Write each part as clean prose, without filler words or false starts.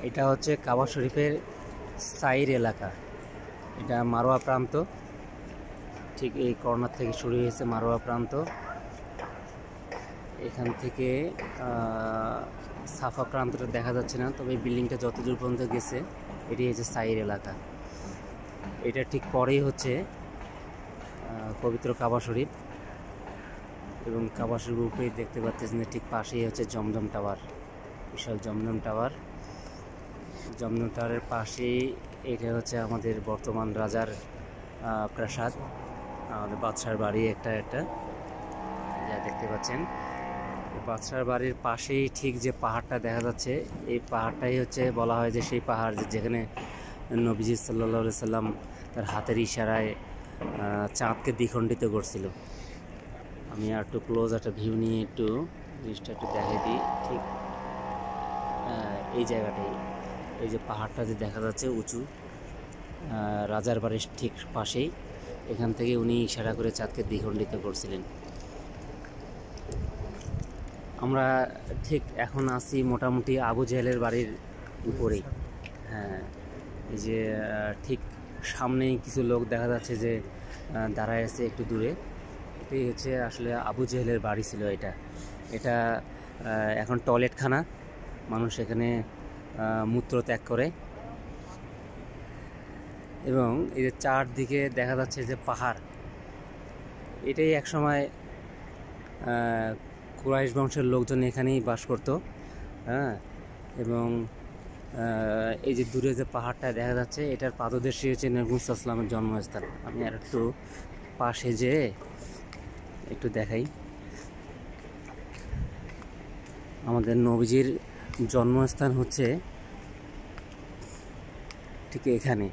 এটা হচ্ছে কাবা শরীফের সাইর এলাকা। এটা মারোয়া প্রান্ত, ঠিক এই কর্নার থেকে শুরু হয়েছে মারোয়া প্রান্ত। এখান থেকে সাফা প্রান্তটা দেখা যাচ্ছে না, তবে বিল্ডিংটা যত দূর পর্যন্ত গেছে এটি হচ্ছে সাইর এলাকা। এটা ঠিক পরেই হচ্ছে পবিত্র কাবা শরীফ, এবং কাবা শরীফ উপরেই দেখতে পাচ্ছেন ঠিক পাশেই হচ্ছে জমজম টাওয়ার, বিশাল জমজম টাওয়ার। জমজম টাওয়ারের পাশেই এটা হচ্ছে আমাদের বর্তমান রাজার প্রাসাদ, আমাদের বাদশার বাড়ি একটা যা দেখতে পাচ্ছেন। বাদশার বাড়ির পাশেই ঠিক যে পাহাড়টা দেখা যাচ্ছে, এই পাহাড়টাই হচ্ছে বলা হয় যে সেই পাহাড় যেখানে নবীজি সাল্লাল্লাহু আলাইহি সাল্লাম তার হাতের ইশারায় চাঁদকে দ্বিখণ্ডিত করছিল। আমি আর একটু ক্লোজ একটা ভিউ নিয়ে একটু জিনিসটা একটু দেখাই দিই। ঠিক এই জায়গাটাই, এই যে পাহাড়টা যে দেখা যাচ্ছে উঁচু, রাজার বাড়ির ঠিক পাশেই, এখান থেকে উনি ইশারা করে চাঁদকে দ্বিখণ্ডিত করছিলেন। আমরা ঠিক এখন আছি মোটামুটি আবু জেহেলের বাড়ির উপরেই। হ্যাঁ, এই যে ঠিক সামনেই কিছু লোক দেখা যাচ্ছে যে দাঁড়ায় আছে একটু দূরে। এটাই হচ্ছে আসলে আবু জেহেলের বাড়ি ছিল। এটা এখন টয়লেটখানা, মানুষ এখানে মূত্র ত্যাগ করে। এবং এই যে চারদিকে দেখা যাচ্ছে যে পাহাড়, এটাই একসময় কুরাইশ বংশের লোকজন এখানেই বাস করত। হ্যাঁ, এবং এই যে দূরে যে পাহাড়টা দেখা যাচ্ছে, এটার পাদদেশে হচ্ছে নবী মুহাম্মদ সাল্লাল্লাহু আলাইহি ওয়াসাল্লামের জন্মস্থান। আমি আর একটু পাশে যেয়ে একটু দেখাই। আমাদের নবীজির জন্মস্থান হচ্ছে ঠিক এখানে।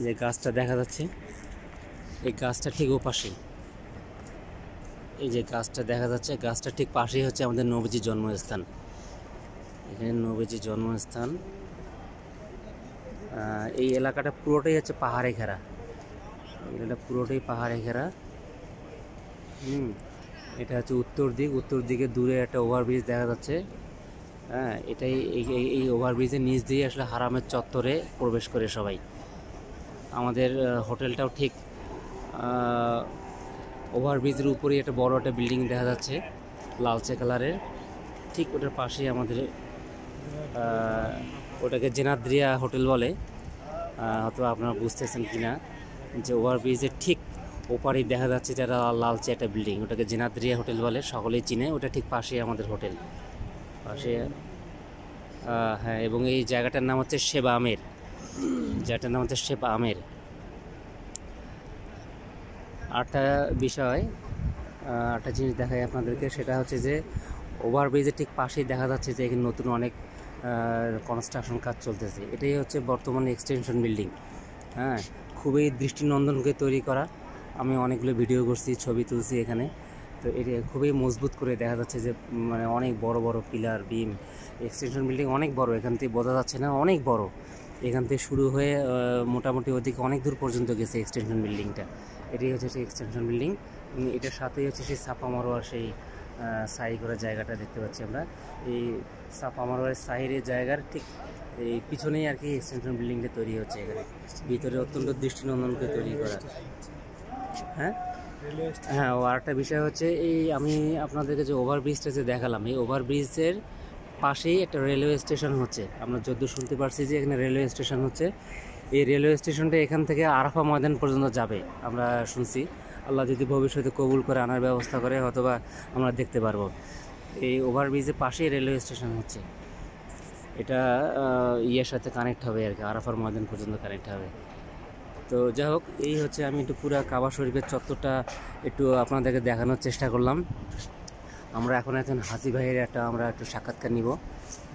যে গাছটা দেখা যাচ্ছে, এই গাছটা ঠিক ওপাশেই, এই যে গাছটা দেখা যাচ্ছে, গাছটা ঠিক পাশেই হচ্ছে আমাদের নবীজির জন্মস্থান। এখানে নবীজির জন্মস্থান। এই এলাকাটা পুরোটাই হচ্ছে পাহাড়ে ঘেরা, এটা পুরোটাই পাহাড়ে ঘেরা। এটা হচ্ছে উত্তর দিকে দূরে একটা ওভারব্রিজ দেখা যাচ্ছে। হ্যাঁ, এটাই এই ওভারব্রিজের নিচ দিয়ে আসলে হারামের চত্বরে প্রবেশ করে সবাই। আমাদের হোটেলটাও ঠিক ওভারব্রিজের উপরেই একটা বড় একটা বিল্ডিং দেখা যাচ্ছে লালচে কালারের। ঠিক ওটার পাশেই আমাদের ওটাকে জেনাদ্রিয়া হোটেল বলে, হয়তো আপনারা বুঝতেছেন কিনা, যে ওভারব্রিজের ঠিক ওপারেই দেখা যাচ্ছে যারা লালচে একটা বিল্ডিং, ওটাকে জেনাদ্রিয়া হোটেল বলে, সকলেই চিনে। ওটা ঠিক পাশেই আমাদের হোটেল পাশে। হ্যাঁ, এবং এই জায়গাটার নাম হচ্ছে শেবা আমের, জায়গাটার নাম হচ্ছে শেবা আমের। আরেকটা বিষয়, একটা জিনিস দেখাই আপনাদেরকে, সেটা হচ্ছে যে ওভারব্রিজের ঠিক পাশেই দেখা যাচ্ছে যে এখানে নতুন অনেক কনস্ট্রাকশন কাজ চলতেছে। এটাই হচ্ছে বর্তমানে এক্সটেনশন বিল্ডিং। হ্যাঁ, খুবই দৃষ্টিনন্দন করে তৈরি করা। আমি অনেকগুলো ভিডিও করছি, ছবি তুলছি এখানে। তো এটা খুবই মজবুত করে দেখা যাচ্ছে যে মানে অনেক বড় বড় পিলার বিম। এক্সটেনশন বিল্ডিং অনেক বড়, এখান থেকে বোঝা যাচ্ছে না, অনেক বড়। এখান থেকে শুরু হয়ে মোটামুটি ওদিকে অনেক দূর পর্যন্ত গেছে এক্সটেনশন বিল্ডিংটা। এটাই হচ্ছে সেই এক্সটেনশন বিল্ডিং। এটার সাথেই হচ্ছে সেই সাফা মারোয়ার সেই সাই করা জায়গাটা দেখতে পাচ্ছি আমরা। এই সাফা মারোয়ার সাইরের জায়গার ঠিক এই পিছনেই আর কি এক্সটেনশন বিল্ডিংটা তৈরি হচ্ছে। এখানে ভিতরে অত্যন্ত দৃষ্টিনন্দন করে তৈরি করা। হ্যাঁ হ্যাঁ, ও আরেকটা বিষয় হচ্ছে, এই আমি আপনাদেরকে যে ওভারব্রিজটা যে দেখালাম, এই ওভারব্রিজের পাশেই একটা রেলওয়ে স্টেশন হচ্ছে। আমরা যদ্দূর শুনতে পারছি যে এখানে রেলওয়ে স্টেশন হচ্ছে। এই রেলওয়ে স্টেশনটা এখান থেকে আরাফা ময়দান পর্যন্ত যাবে আমরা শুনছি। আল্লাহ যদি ভবিষ্যতে কবুল করে আনার ব্যবস্থা করে, অথবা আমরা দেখতে পারবো। এই ওভারব্রিজের পাশেই রেলওয়ে স্টেশন হচ্ছে। এটা ইয়ের সাথে কানেক্ট হবে আর কি, আরাফার ময়দান পর্যন্ত কানেক্ট হবে। তো যাই হোক, এই হচ্ছে আমি একটু পুরো কাবা শরীফের চত্বরটা একটু আপনাদেরকে দেখানোর চেষ্টা করলাম। আমরা এখন হাসি ভাইয়ের আমরা একটু সাক্ষাৎকার নিব।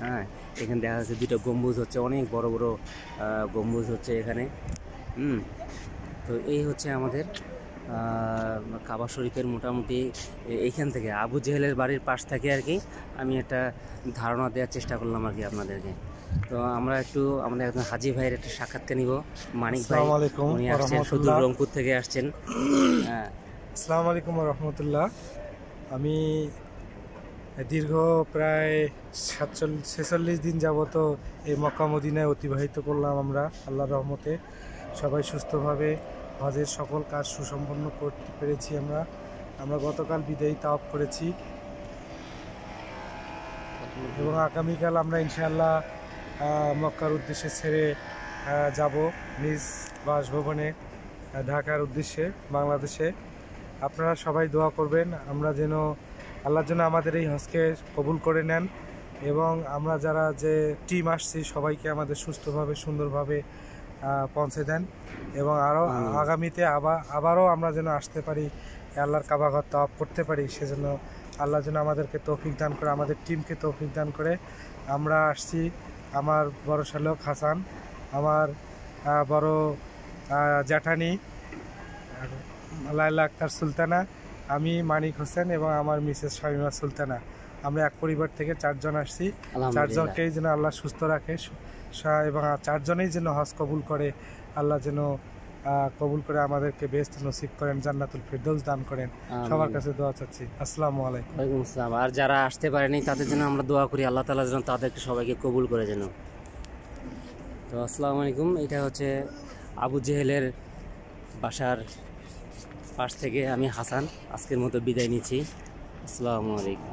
হ্যাঁ, এখানে দেখা যাচ্ছে দুটো গম্বুজ হচ্ছে, অনেক বড় বড় গম্বুজ হচ্ছে এখানে। তো এই হচ্ছে আমাদের কাবা শরীফের মোটামুটি এইখান থেকে আবু জেহেলের বাড়ির পাশ থেকে আর কি আমি একটা ধারণা দেওয়ার চেষ্টা করলাম আর কি আপনাদেরকে। তো আমরা একটু আমাদের একজন হাজি ভাইয়ের একটা সাক্ষাৎকার নিব। মানিক ভাই, উনি আসছেন সুদূর রংপুর থেকে আসছেন। আসসালামু আলাইকুম ওয়া রাহমাতুল্লাহ। আমি দীর্ঘ প্রায় 46 দিন যাবত এই মক্কা মদিনায় অতিবাহিত করলাম আমরা আল্লাহর রহমতে। সবাই সুস্থভাবে হজের সকল কাজ সুসম্পন্ন করতে পেরেছি। আমরা গতকাল বিদায়ী তাওয়াফ করেছি এবং আগামীকাল আমরা ইনশাআল্লাহ মক্কার উদ্দেশ্যে ছেড়ে যাব নিজ বাসভবনে ঢাকার উদ্দেশ্যে বাংলাদেশে। আপনারা সবাই দোয়া করবেন আমরা যেন আল্লাহর জন্য আমাদের এই হজকে কবুল করে নেন এবং আমরা যারা যে টিম আসছি সবাইকে আমাদের সুস্থভাবে সুন্দরভাবে পৌঁছে দেন এবং আরও আগামীতে আবারও আমরা যেন আসতে পারি, আল্লাহর কাবাঘর তাওয়াফ করতে পারি। সেজন্য আল্লাহ যেন আমাদেরকে তৌফিক দান করে, আমাদের টিমকে তৌফিক দান করে। আমরা আসছি, আমার বড় শালক হাসান, আমার বড় জ্যাঠানি লায়লা আক্তার সুলতানা, আমি মানিক হোসেন এবং আমার মিসেস শামিমা সুলতানা। আমরা এক পরিবার থেকে 4 জন আসছি। 4 জনকেই যেন আল্লাহ সুস্থ রাখে এবং 4 জনেই যেন হজ কবুল করে। আল্লাহ যেন কবুল করে আমাদেরকে বেহেশত নসিব করেন, জান্নাতুল ফিরদৌস দান করেন। সবার কাছে দোয়া চাচ্ছি। আসসালামু আলাইকুম। ওয়ালাইকুম আসসালাম। আর যারা আসতে পারেনি তাদের জন্য আমরা দোয়া করি আল্লাহ তাআলা যেন তাদেরকে সবাইকে কবুল করে যেন। তো আসসালামু আলাইকুম। এটা হচ্ছে আবু জেহেলের বাসার পাশ থেকে আমি হাসান আজকের মতো বিদায় নিচ্ছি। আসসালামু আলাইকুম।